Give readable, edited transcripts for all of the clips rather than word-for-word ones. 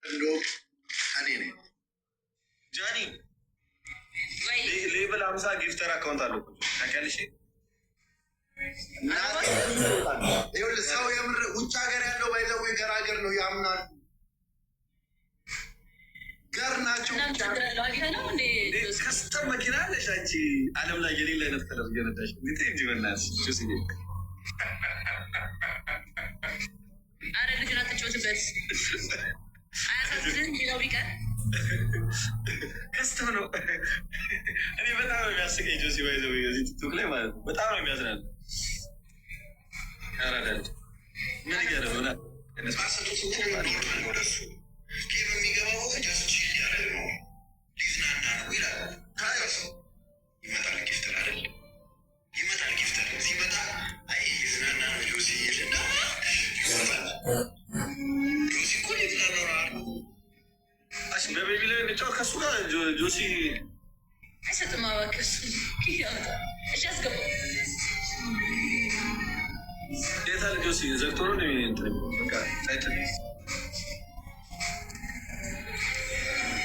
እንደውም እኔ ነኝ ጃኒ ሌብል 50 ጊፍተር አካውንት አለው ታውቂያለሽ? ሰው የምር ውጭ ሀገር ያለው ባይዘው ገር ሀገር ነው ያምናል። ገር ናቸው። ከስተም መኪና አለሽ አንቺ ዓለም ላይ የሌለ አይነት ከለር ገነዳሽ እንዴት እንጂ በእናትሽ አረ ልጅና ተጫወትበት አያሳዝንም ሚለው ቢቀር ከስተም ነው። እኔ በጣም ነው የሚያስቀኝ ጆሲ ባይዘው የዚህ ቲክቶክ ላይ ማለት ነው። በጣም ነው የሚያዝናል። ያራዳል ምን ይገርም ሆነ እነሱ ወደሱ የሚገባው ጀስት ያለ ነው ሊዝናና ነው ይላል። ታዲያ ይመጣል ጊፍተር አይደል? ይመጣል ጊፍተር ሲመጣ አይ ሊዝናና ነው ጆሲ ይልና ይመጣል። ጆሲ እኮ ሊዝናና ነው። እሺ በቤቢ ላይ እንጫወት ከሱ ጋር ጆሲ አይሰጥም። አባክህ እሺ አስገባው። የታል ጆሲ ዘግቶ ነው እንትን በቃ ታይትል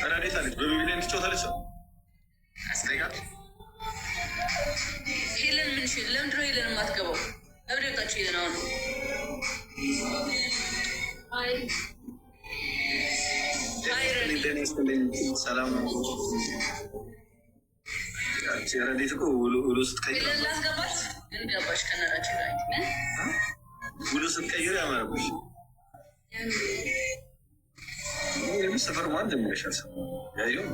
አራዴት አለች። በቤቢ ላይ እንጫወታለች። አስጠይቃት ሄለን ምን ሽ ለምንድን ነው ሄለን የማትገባው? ለምን ወጣችሁ ሄለን? አሁን ሰላም ነው። ረዴት እኮ ውሎ ስትቀይር ላስገባት እንገባሽ ከነራችን ላይ ውሎ ስትቀይር ያመረብሽ ሰፈር ማን ጀምረሻል? ያየው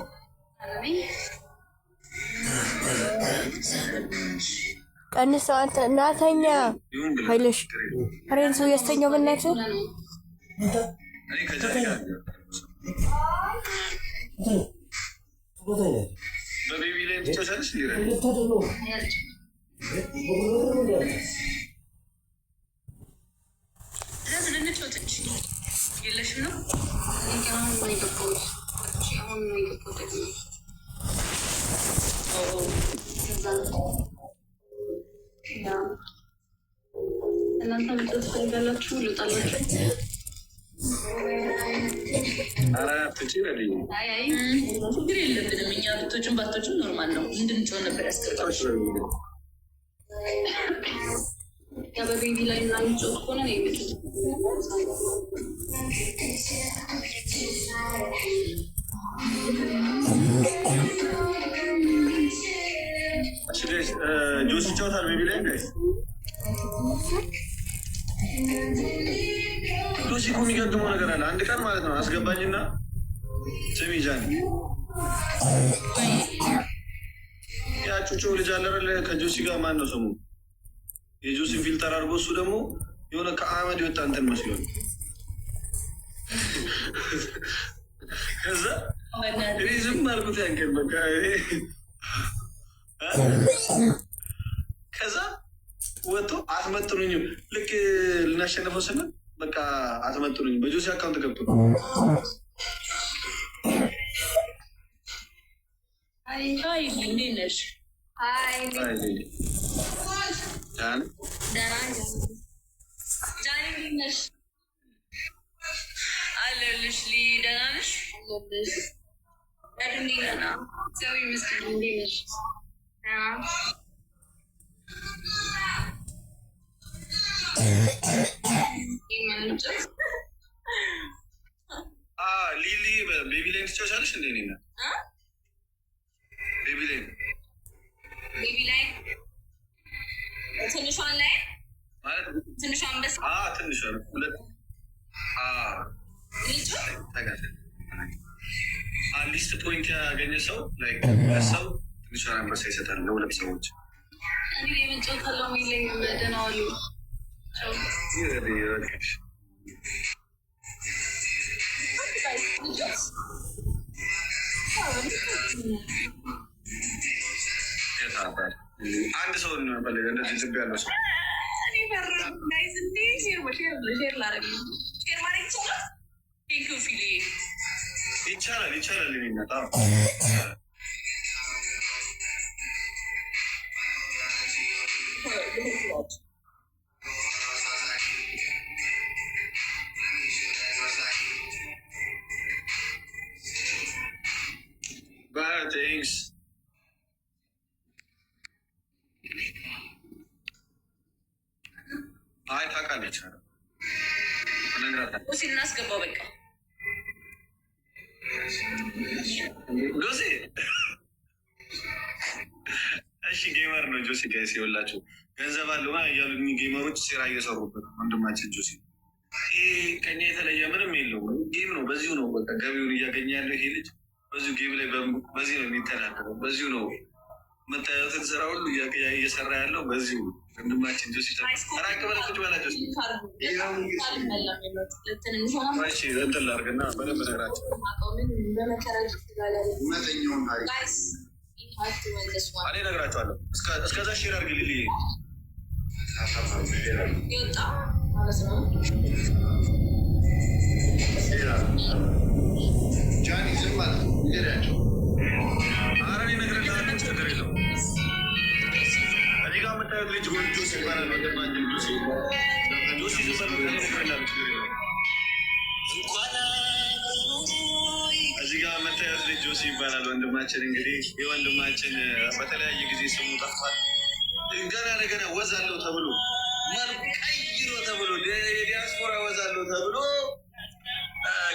ቀንሰው አንተ እናተኛ ኃይልሽ ሬንሱ ያስተኛው በእናት በቤቢ ላይ ትጫወቻለሽ የለሽም ነው እናንተ መጫወት ትፈልጋላችሁ? ልውጣላችሁ? ችግር የለብንም እኛ ብቶችን ባቶችን ኖርማል ነው። እንድንጮህ ነበር ያስቀጣች ያ በቤቢ ላይ እና ምጮት ከሆነ ነው የምጮት። ጆሲ ይጫወታል ቤቢ ላይ ጋይስ። ጆሲ እኮ የሚገጥመው ነገር አለ። አንድ ቀን ማለት ነው አስገባኝና ስሚ ጃኒ ያ ጩጮ ልጅ አለረለ ከጆሲ ጋር ማን ነው ስሙ? የጆሲን ፊልተር አድርጎ እሱ ደግሞ የሆነ ከአመድ የወጣ እንትን መስሎኝ ከዛ እኔ ዝም አልኩት። ያንቀን በቃ ከዛ ወጥቶ አትመጥኑኝም። ልክ ልናሸንፈው ስንል በቃ አትመጥኑኝም። በጆሲ አካውንት ገብቶ አለልሽ ደህና ነሽ? ሊሊ ቤቢ ላይ ትጫወቻለሽ እንዴ? እኔና ቤቢ ላይ ትንሿን ላይ ማለት ትንሿን በስ ትንሿን ሁለት ሊስት ፖይንት ያገኘ ሰው ላይ ሰው ትንሿን አንበሳ ይሰጣል ለሁለት ሰዎች። እኔ የመጫወት አላማ የለኝም። ደህና ዋሉ። አንድ ሰው ፈልገ እንደዚህ ዝብ ያለው ሰው ይቻላል ይቻላል የሚመጣ ቲንግስ አይ ታውቃለች እናስገባው በቃ ጆሲ እሺ ጌመር ነው ጆሲ ጋይስ ይኸውላችሁ ገንዘብ አለው እያሉ ጌመሮች ሴራ እየሰሩበት ወንድማችን ጆሲ ከኛ የተለየ ምንም የለውም ጌም ነው በዚሁ ነው በቃ ገቢውን እያገኘ ያለው ይሄ ልጅ በዚሁ ጌም ላይ በዚህ ነው የሚተዳደረው በዚሁ ነው መታየትን ስራ ሁሉ እየሰራ ያለው በዚሁ ወንድማችን ጆሲ ራቅ በለ ቁጭ በላ ጆሲ እንትን ላድርግና በደንብ እነግራቸው እኔ እነግራቸዋለሁ እስከዛ ሼር አድርግልኝ ጃኒ ዝም ማለት ይገዳቸው አረኔ ነግረላቸው ችግር የለውም እዚህ ጋር የምታዩት ልጅ ጆሲ ይባላል ወንድማችን ጆሲ ዝም በል ነግረላቸው ችግር የለውም እዚህ ጋር የምታዩት ልጅ ጆሲ ይባላል ወንድማችን እንግዲህ የወንድማችን በተለያየ ጊዜ ስሙ ጠፍቷል ገና ለገና ወዝ አለው ተብሎ መልኩ ቀይሮ ተብሎ የዲያስፖራ ወዝ አለው ተብሎ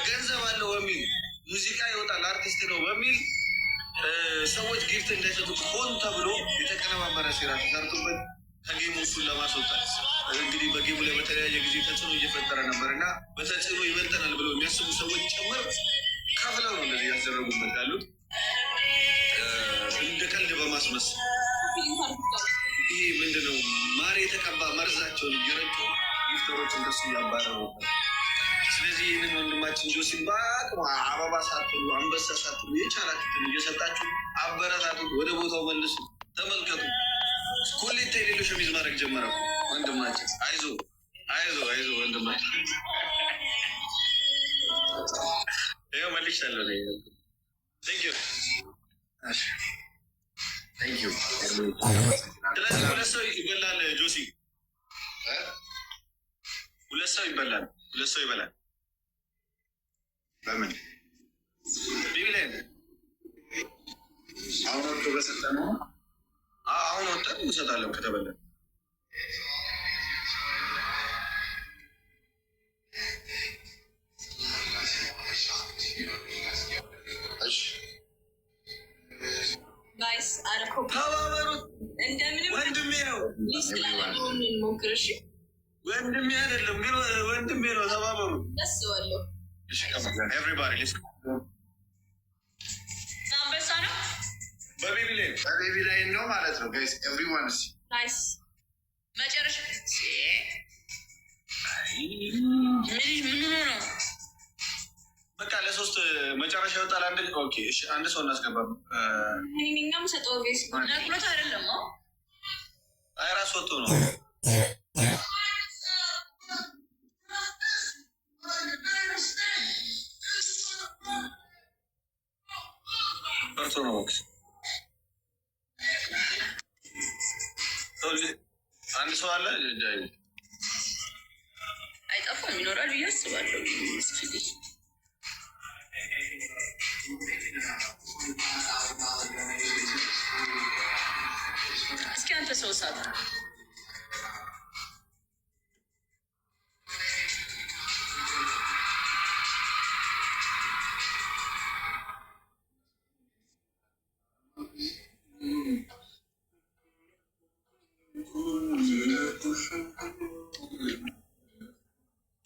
ገንዘብ አለው በሚል ሙዚቃ ይወጣል አርቲስት ነው በሚል ሰዎች ጊፍት እንዳይሰጡት ሆን ተብሎ የተቀነባበረ ሴራ ተሰርቶበት ከጌሙ እሱን ለማስወጣት እንግዲህ በጌሙ ላይ በተለያየ ጊዜ ተጽዕኖ እየፈጠረ ነበር እና በተጽዕኖ ይበልጠናል ብለው የሚያስቡ ሰዎች ጭምር ከፍለው ነው እንደዚህ ያስደረጉበት ያሉት እንደ ቀልድ በማስመሰል ይህ ምንድነው ማር የተቀባ መርዛቸውን እየረጩ ጊፍተሮች እንደሱ እያባረሩበት ስለዚህ ይህንን ወንድማችን ጆሲን በአቅሙ አበባ ሳትሉ አንበሳ ሳትሉ የቻላችሁትን እየሰጣችሁ አበረታቱት ወደ ቦታው መልሱ ተመልከቱ ኮሌታ የሌለው ሸሚዝ ማድረግ ጀመረ ወንድማችን አይዞ ወንድማችን ይኸው መልሻለሁ ቴንኪዩ ስለዚህ ሁለት ሰው ይበላል ጆሲ ሁለት ሰው ይበላል በምን ቢቢላይ አሁን ወጥቶ በሰጠ ነው አሁን ወጥተን እንሰጣለን ከተበላን ጋይስ አረኮ ተባበሩት እንደምንም ወንድሜ ነው ሞክርሽ ወንድሜ አይደለም ግን ወንድሜ ነው ተባበሩ ደስ ዋለሁ everybody let's go አንበሳ ነው በቤቢ ላይ ነው ማለት ነው ጋይስ everyone ናይስ መጨረሻ ምን ነው በቃ ለሶስት መጨረሻ ይወጣል አንድ ኦኬ እሺ አንድ ሰው እናስገባ እኛም ሰጠው ቤስ ነቅሎት አይደለም አይ ራስ ወጥቶ ነው በርቶ ነው አንድ ሰው አለ አይጠፋም ይኖራል ብዬ አስባለሁ እስኪ አንተ ሰው ሳት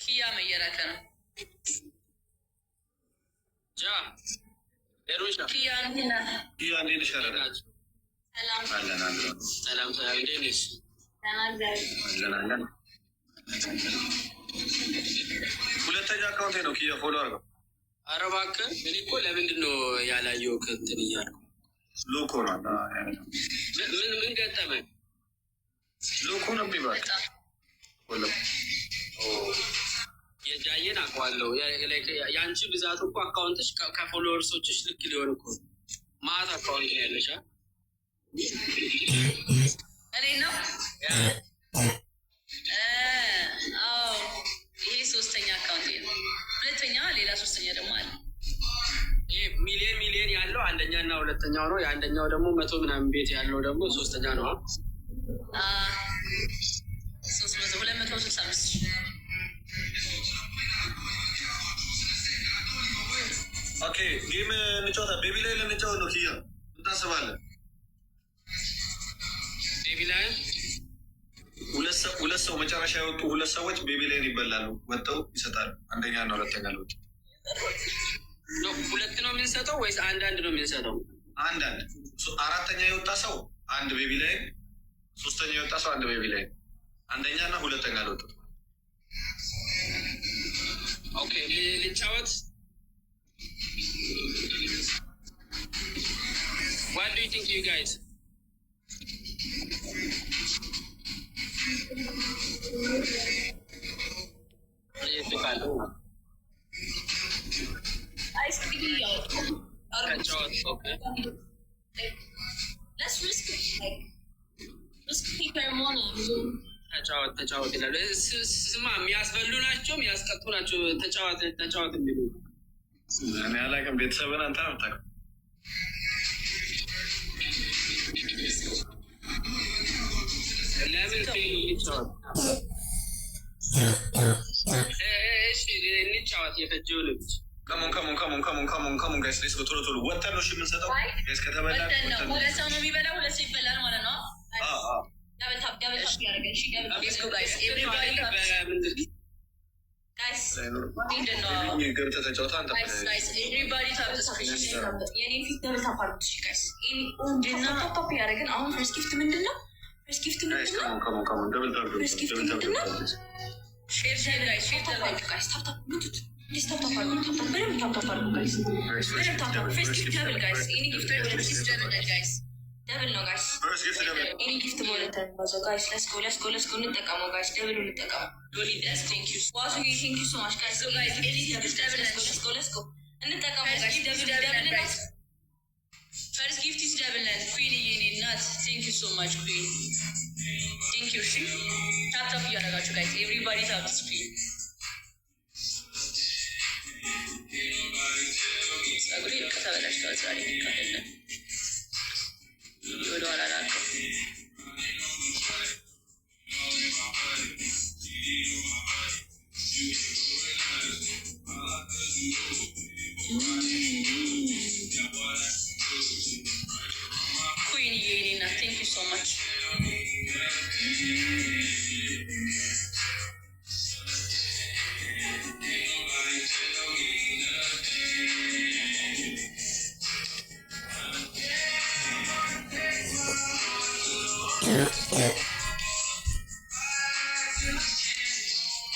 ኪያ መየራከ ነው ኪያ እንዴት ነሽ? ሰላም እንዴት ነሽ? ሁለተኛ አካውንቴ ነው ኪያ ፎሎ አድርገው። ኧረ እባክህ እኔ እኮ ለምንድን ነው ያላየሁህ እንትን እያልኩ ሎኮ ነው ምን ገጠመኝ? ሎኮ ነው ቢባል የጃየን አውቀዋለሁ። የአንቺ ብዛት እኮ አካውንትሽ ከፎሎወርሶችሽ ልክ ሊሆን እኮ ማት አካውንት ነው ያለሽ። እኔ ነው ይሄ ሶስተኛ አካውንት ነው። ሁለተኛ ሌላ ሶስተኛ ደግሞ አለ። ሚሊየን ያለው አንደኛ እና ሁለተኛው ነው። የአንደኛው ደግሞ 100 ምናምን ቤት ያለው ደግሞ ሶስተኛ ነው። 265 ኦኬ ጌም እንጫወታ። ቤቢ ላይ ልንጫወት ነው። ኪያ ምን ታስባለህ? ቤቢ ላይ ሁለት ሰው መጨረሻ የወጡ ሁለት ሰዎች ቤቢ ላይን ይበላሉ። ወጥተው ይሰጣሉ። አንደኛ እና ሁለተኛ ለውጥ ሁለት ነው የምንሰጠው ወይስ አንዳንድ ነው የምንሰጠው? አንዳንድ። አራተኛ የወጣ ሰው አንድ ቤቢ ላይን፣ ሶስተኛ የወጣ ሰው አንድ ቤቢ ላይን፣ አንደኛ እና ሁለተኛ ለውጥ። ኦኬ ልጫወት። What do you think, you guys? Let's risk it. Like, risk paper money. ተጫወት ይላሉ። ስማ የሚያስበሉ ናቸው የሚያስቀጡ ናቸው። ተጫወት የሚሉ እኔ አላውቅም። ቤተሰብን አንተ ነው የምታውቀው። ለምን ይጫወት? እሺ እንጫወት። የፈጀው ልጅ ከሞን ጋይስ ሌስ ቶሎ ቶሎ ወጥተን ነው የምንሰጠው። ጋይስ ከተበላ ሁለት ሰው ነው የሚበላው፣ ሁለት ሰው ይበላል ማለት ነው። Double tap ያደረገን። እሺ let's go guys. Everybody guys ገብተህ ተጫወታ። አንተ guys everybody tap the screen. የኔ ፊት double tap አድርጉት። እሺ guys እና ቶፕ ያደረገን። አሁን first gift ምንድነው? First gift ምንድነው? ከሞን double tap share guys tap tap ምቱት። Please tap tap አድርጉ። በደንብ tap tap አድርጉ guys። በደንብ tap tap. First gift double guys. የኔ gift double guys. ደብል ነው ጋይስ። እኔ ጊፍት ማለት ነው ጋይስ። let's go እንጠቀመው ጋይስ። ደብል እንጠቀመው። ዶሊ ዳስ ቴንክ ዩ ዋሱ ቴንክ ዩ ሶ ማች ጋይስ። ጋይስ ደብል let's go እንጠቀመው ጋይስ። ደብል ጋይስ። ፈርስት ጊፍት ኢዝ ደብል and queen የኔ እናት ቴንክ ዩ ሶ ማች queen ቴንክ ዩ። እሺ ታፕ ታፕ እያደረጋችሁ ጋይስ everybody tap the screen. ጸጉሬ ከተበላሽቷል ዛሬ ካለ ወደ ኋላ ላልከው ኩይን የኔና ቴንክ ዩ ሶ ማች።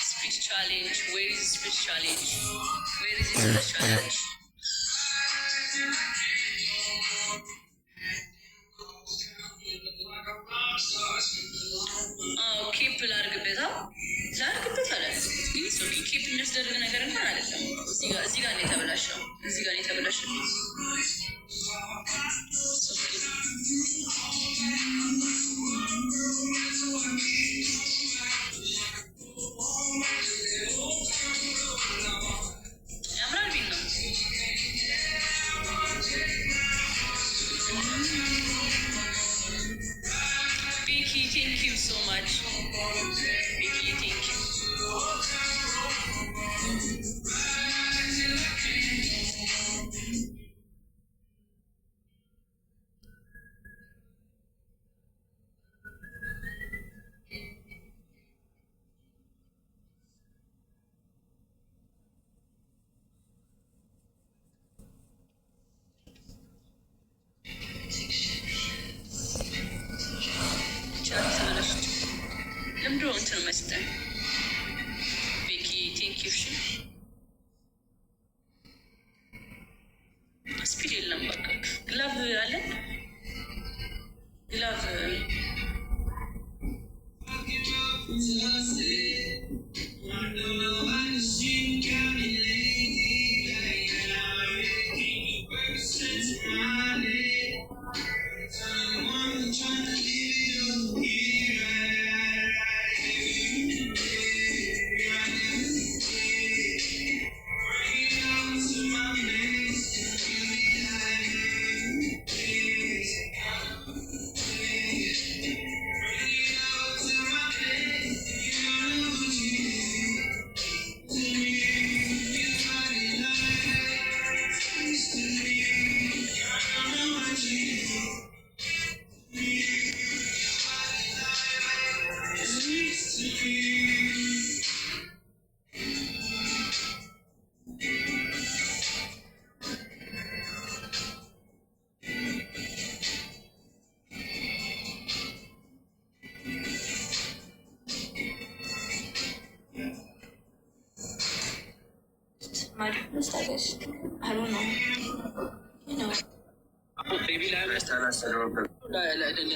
Speech challenge. Where is the speech challenge? Where is the speech challenge? ኬፕ ላድርግበት። ላድርግበት አለ ግን ኬፕ የሚያስደርግ ነገር እንኳን አይደለም። እዚህ ጋር ነው የተበላሸው። እዚህ ጋር ነው የተበላሸው። ያምራል ቢል ነው። ቢኪ ቴንክ ዩ ሶ ማች ቢኪ ቴንክ ዩ።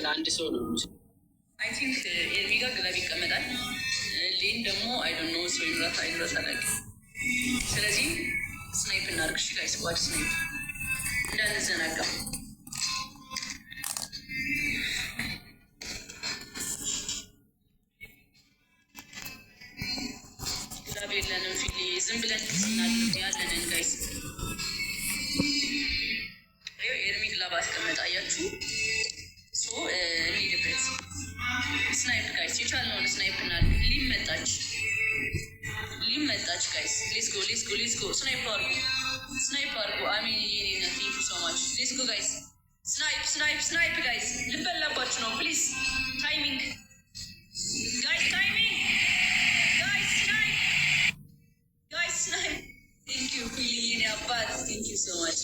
አንድ ሰው ነው አይ ቲንክ ኤርሚ ጋር ግላብ ይቀመጣል። ሌን ደግሞ አይ ዶንት ኖ ሰው ይምራት አይምራት አላውቅም። ስለዚህ ስናይፕ እናድርግ። እሺ ጋይስ ዋች ስናይፕ እንዳንዘናጋ። ግላብ የለንም ፊሊ ዝም ብለን እናድርግ ያለንን ጋይስ። ኤርሚ ግላብ አስቀመጣ አያችሁ። ሶ እንሂድበት ስናይፕ ጋይስ የቻልነውን ስናይፕ እናድርግ። ሊመጣች ጋይስ ሌትስ ጎ ስናይፕ አድርጉ አሜን የኔ ና ቴንክ ዩ ሶ ማች ሌትስ ጎ ጋይስ ስናይፕ ጋይስ ልበላባችሁ ነው ፕሊዝ ታይሚንግ ጋይስ ስናይፕ ቴንክ ዩ የኔ አባት ቴንክ ዩ ሶ ማች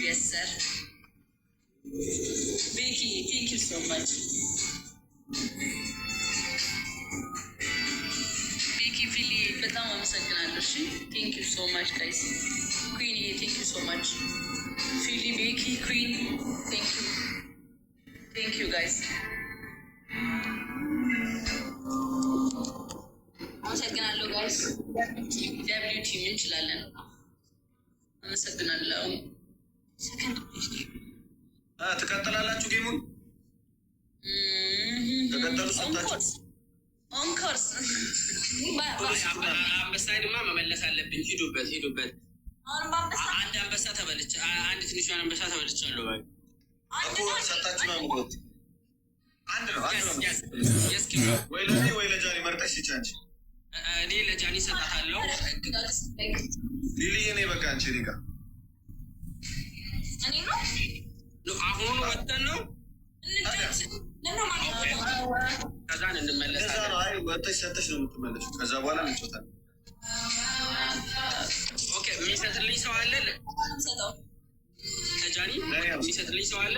የስ ሰር ቤኪ ቴንክ ዩ ሶ ማች ቤኪ ፊሊ በጣም አመሰግናለሁ። እሺ ቴንክ ዩ ሶ ማች ጋይስ ኩዊን ቴንክ ዩ ሶ ማች ፊሊ ቤኪ ኩዊን ቴንክ ዩ ጋይስ አመሰግናለሁ ጋይስ። ደብሊው ቲም እንችላለን። አመሰግናለሁ። ትቀጥላላችሁ ጌሙን ተቀጠሉ ሰጣችሁ ኦንኮርስ አንበሳይንማ መመለስ አለብኝ። ሂዱበት አንድ አንበሳ ተበልቼ አንድ ትንሿን አንበሳ ተበልቻለሁ። እኮ ሰጣችሁ ነው የምትወት አንድ ነው ወይ ለኔ ወይ ለጃኒ መርጠሽ ይቻንቺ እኔ ለጃኒ ሰጣታለሁ። ሊሊ እኔ በቃ አንቺ ሪጋ አሁኑ ወጥተን ነው ከዛን እንመለሳለን። አይ ወጥተሽ ሰጥተሽ ነው የምትመለሺው። ከዛ በኋላ እንጫወታለን። ኦኬ የሚሰጥልኝ ሰው አለ ለጃኒ የሚሰጥልኝ ሰው አለ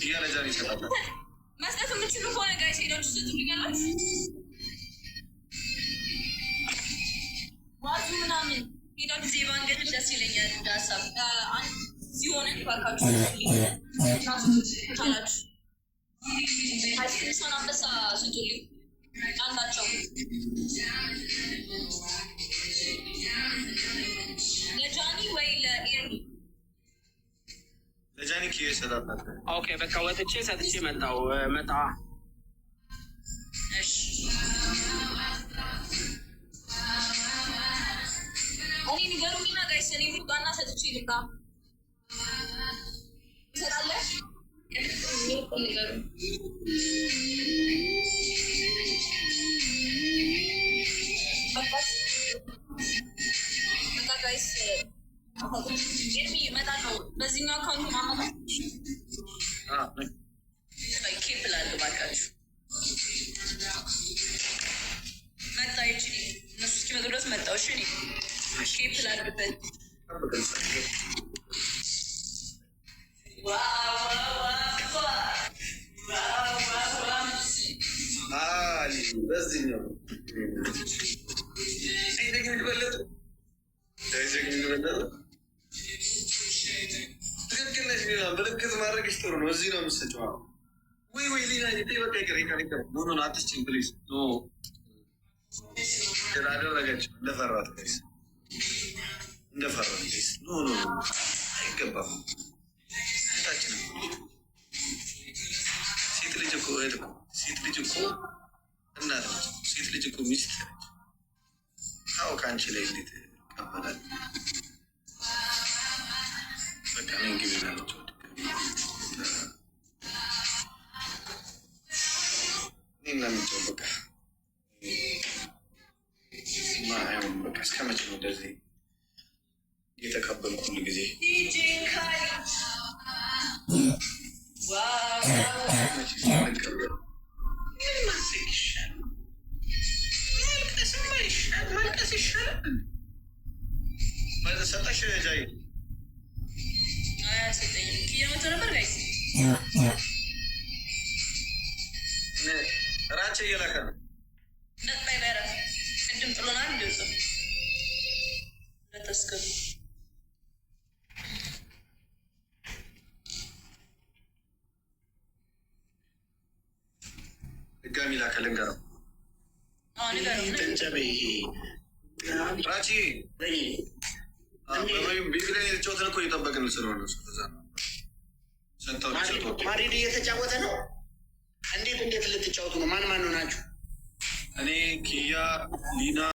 እያለ ጃኒ ይሰጣታል። መስጠት የምችሉ ከሆነ ጋይስ ሄዳችሁ ስጡልኛላችሁ። ዋዙ ምናምን ሄዳችሁ ዜባንገት ደስ ይለኛል። ዳሳብ ሲሆን ባካችሁ ታላችሁ አይስክሪም አንበሳ ስጡልኝ አንዳቸው ለጃኒ ወይ ለኤርሚ ለጃኒ ኪዬ ይሰጣታል። ኦኬ በቃ ወጥቼ ሰጥቼ መጣ እሺ እኔ ንገሩኝና ጋይስ እኔ ቡቃና ሰጥቼ ልካ ይሰጣለሽ ንገሩ በቃ ጋይስ ኤርሚ እመጣለሁ። በዚህኛው አካውንት ማመጣ ኬፕ ላድርግ ባካችሁ። መጣ ይችል እነሱ እስኪመጡ ድረስ መጣው። እሺ ኬፕ ላድርግበት። በዚህኛው ትክክል ነሽ። ሌላ ምልክት ማድረግሽ ጥሩ ነው። እዚህ ነው የምትሰጪው። ወይ ሌላ በቃ ይቀር ኖ አትስጭኝ ፕሊዝ። አደረገች እንደፈራት ፕሊዝ እንደፈራት ፕሊዝ ኖ አይገባም። ታችን ሴት ልጅ እኮ እናት ነች። ሴት ልጅ እኮ ሚስት ነች። አዎ ከአንቺ ላይ እንዴት ይቀበላል? በቃ ምን ግቢ ናቸው ለምንቸው በቃ ማየውን በቃ እስከ መቼ ነው እንደዚህ የተቀበልኩ ሁሉ ጊዜ ሰጠሽ ጃይ አያሰጠኝም። እየመቶ ነበር ጋይስ ራቼ እየላከ ነው። ነጣይ ባይራት ቅድም ጥሎናል። አልጨረስክም። ድጋሚ ላከል እንገረው ራቺ ቤት ላይ የተጫወተን እኮ እየጠበቅን ስለሆነ ማሪድ እየተጫወተ ነው። እንዴት ልትጫወቱ ነው? ማን ነው ናችሁ? እኔ ኪያ ሊና